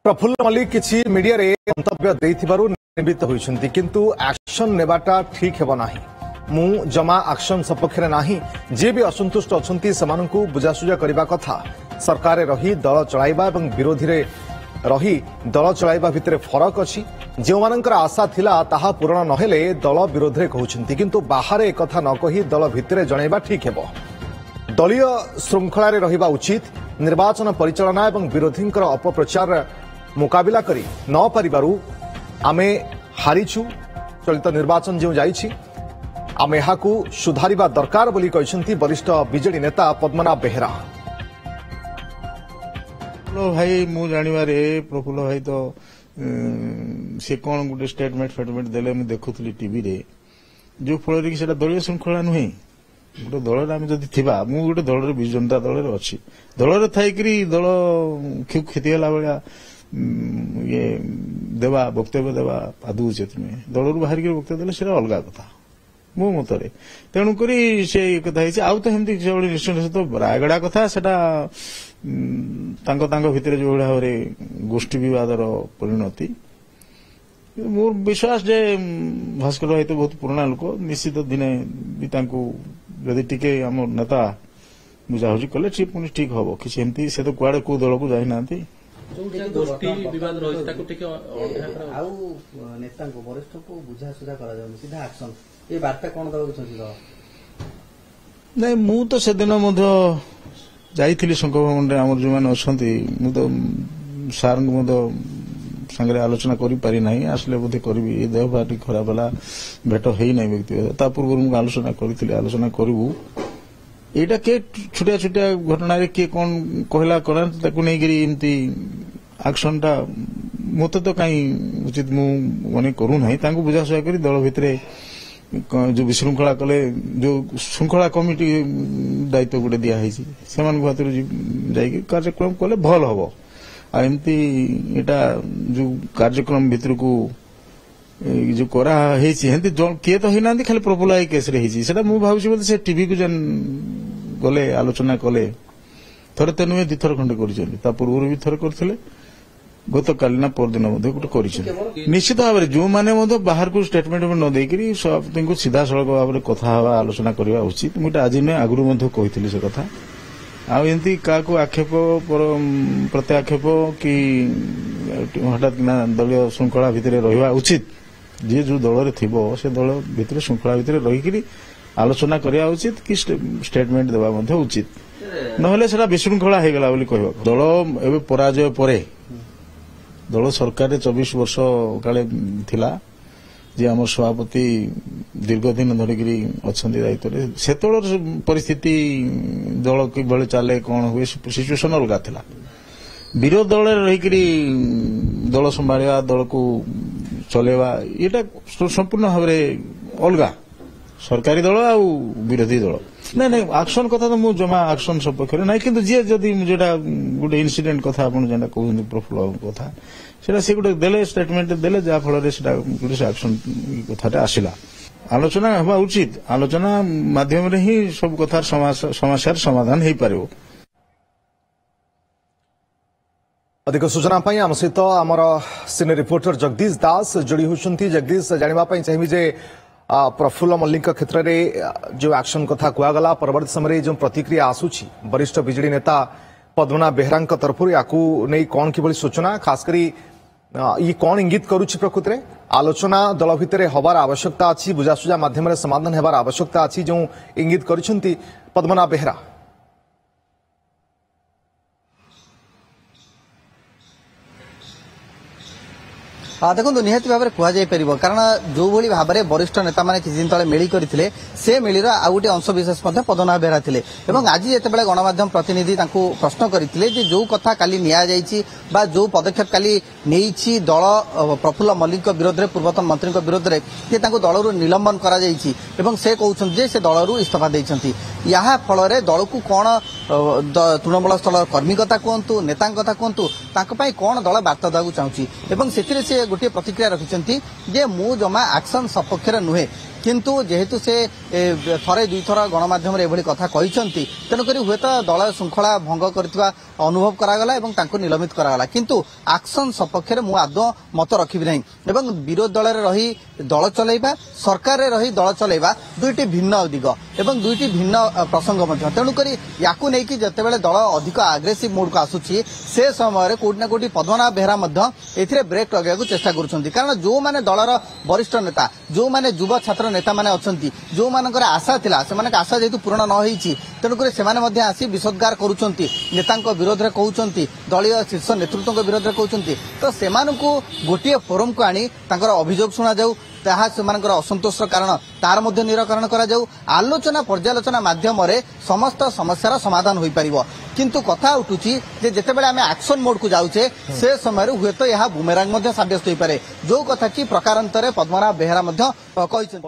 प्रफुल्ल मल्लिक किसी मीडिया रे मंतव्य देथिबारु निवृत्त होइछन्ति किंतु एक्शन नेबाटा ठीक हेबो नाही। मु जमा एक्शन सपक्षरे नाही। जे भी असंतुष्ट अछन्ति समानकु बुझासुझा करिबा कथा। सरकार रही दल चलाइबा एवं विरोधी रे रही दल चलाइबा भितरे फरक अछि। जे मानकर आशा थिला ताहा पूर्ण नहेले दल विरोध रे कहउछन्ति किंतु बाहरे एकथा न कहि दल भितरे जणाइबा ठीक हेबो। दलीय श्रृंखला रे रहिबा उचित। निर्वाचन परिचालना एवं विरोधींकर अपप्रचार मुकाबिला करी न पारिबारु आमे हारिछु। चलित निर्वाचन जो जाइछि आमे हाकु सुधारिबा दरकार बोली कहछन्ति वरिष्ठ बीजेडी नेता पद्मनाभ बेहेरा। भाई मु जानिबारे प्रफुल्ल भाई तो से कौन गोटे स्टेटमेंट देले मु देखुथली टीवी रे जो फल रे सेटा दलीय श्रृंखला नुहे। गोटे दल आम जदि थिबा मु गोटे दल रे विजु जनता दल रे अछि। दल रे थाइकरी दल क्षति होला बेला ये देवा वक्तव्य देवा आदु उचित नुहे। दल रु बाहर वक्तव्य देले सेटा अलग कथा मो मतरे। तेणुक से कथा आउ तो एमती निश्चय तो रायगड़ा कथा सेटा भितर जो भाव गोष्ठी विवादर परिणति मोर विश्वास जे भास्कर भाई तो बहुत पुराना लोक निश्चित दिने भी जदि टिके आम नेता बुझाबुझी कले पुणी ठीक हम कि से तो कुआड़े को दल को जाई नांती। नहीं मु तो से दिन जाइली शंख भवन आम जो मैंने अच्छा मु तो सार सांगे आलोचना करी पारि नाही। आसले बोधे करी देह पा खराब है भेट है ना व्यक्तिगत ता पूर्व मुझे आलोचना करी आलोचना करूँ यहाँ किए छोटिया छोटिया घटना किए कौन कहला करा एमती एक्शन टा मत तो कहीं उचित मुझे करू ना बुझाशुझा कर दल भितर जो विशृंखला कले जो श्रृंखला कमिटी दायित्व गोटे दिखाई से हाथ कार्यक्रम कले भल हम आमती एटा जो कार्यक्रम भितर को जो करा किए तो होना खाली प्रफुल्ल केस मु भावी से टीवी को जन गले आलोचना कले थरे तो नुहे दिथर खंडे कर पूर्व भी थरे करते गत काली ना परदिन गोटे निश्चित भाव में जो मैंने बाहर को स्टेटमेंट न देकरी सब सीधा सड़क भाव में कथा आलोचना करवा उचित। मुझे आज नुहे आगुरी कही से कथा आमती क्या आक्षेप प्रत्याक्षेप कि हठात दलीय श्रृंखला भितर रहा उचित। जी जो दल रे से दल भितर श्रृंखला भितर रही आलोचना करवा उचित कि स्टेटमेंट देवा उचित नहले सेटा विशृंखला हो गला बोली कहबा। दल एवं पराजय परे दल सरकार 24 वर्ष काले थिला जे आम सभापति दीर्घ दिन धरिक अच्छा दायित्व से परिस्थिति दल कि चले कौन हुए सिचुएसन अलग थिला। विरोध दल रहीकि दल संभाड़ा दल को चलेवा ये संपूर्ण भाव अलग सरकारी दल आ विरोधी दल नहीं नहीं एक्शन कथा तो मुझे जमा एक्शन सपक्ष ना कि जी जदि जोटा गोटे इनसीडेंट कथा आप कहते प्रफुल्ल कथा से गोटे देले स्टेटमेंट देले जहाँ फल गोटे एक्शन कथा आसला आलोचना हवा उचित। आलोचना माध्यम ही सब कथा समस्या समाधान हो पार। अधिक सूचना आम सहित आमर सीनियर रिपोर्टर जगदीश दास जोड़ी होती। जगदीश जानापी चाहिए जे प्रफुल्ल मल्लिक क्षेत्र में जो एक्शन कथा कहगला परवर्त समय जो प्रतिक्रिया आसूची वरिष्ठ बीजेडी नेता पद्मनाभ बेहेरा तरफ या नहीं कौन कि सूचना खास करी ये कौन इंगित करुच्ची प्रकृत में आलोचना दल भितर हबार आवश्यकता अच्छी बुझासुझा माध्यम समाधान होबार आवश्यकता अच्छी जो इंगित करिसेंती पद्मनाभ बेहेरा। देखो निहाती भाव में कहुपर कारण जो भाव में वरिष्ठ नेता मैंने किसी दिन तले मेली करते से मेलीर आ गोटे अंश विशेष पद्मनाभ बेहेरा थे। आज जितेबाला गणमाध्यम प्रतिनिधि प्रश्न करते जो कथा काली नि जो पदक्षेप काली नहीं दल प्रफुल्ल मल्लिक विरोध में पूर्वतन मंत्री विरोध में सी दल निलंबन कर से कहते से दल इस्तीफा देती या फल दल को कौन तृणमूल स्थल कर्मी कथा कहतु नेता कथा कहतु कौन दल बार्ता देवाक चाहूँगी से गोटे प्रतिक्रिया रखिंट जे मु जमा एक्शन सपक्ष नुहे किंतु जेहेतु से थरे दुई थर गणमाध्यम एभली कथा कहिसंती तेणुकरी हुए तो दल श्रृंखला भंग करथिबा अनुभव करागला एवं तांको निलंबित करागला किंतु एक्शन सपक्ष में मु आदौ मत रखिबि नहीं एवं विरोध दल रही दल चलैबा सरकार रे रही दल चलैबा दुईटी भिन्न दिग एवं दुईटी भिन्न प्रसंग मध्य तेणुकरी याकू नहीं कि जतेबेले दल अधिक आग्रेसिव मोड को आसुची से समय कोटी ना कोटी पद्मनाभ बेहरा मध्य एथिरे ब्रेक लगे चेष्टा करुछंती कारण जो माने दलर वरिष्ठ नेता जो माने युवा छात्र नेता माने अछंती जो मानकर आशा थिला से माने आशा जेतु पूर्ण न होईची तेणुकरी से माने आसी विसोद्गार करुछंती नेतांको विरोध रे कहउछंती दलीय शीर्ष नेतृत्व विरोध रे कहउछंती तो सेमानकु गोटिए फोरम को आनी तांकर अभियोग सुना जाऊ ताहा सेमानकर असंतोषर कारण तार मध्य निराकरण करा जाऊ आलोचना पर्यालोचना माध्यम रे समस्त समस्यार समाधान होई परिबो किंतु कथा उठुची जे जेतेबेले आमे एक्शन मोड को जाउचे से समय रे हुए तो यह बुमेरांग मध्य साब्यस्त होई पारे जो कथा की प्रकारांतरे पद्मनाभ बेहरा मध्य कहिसें।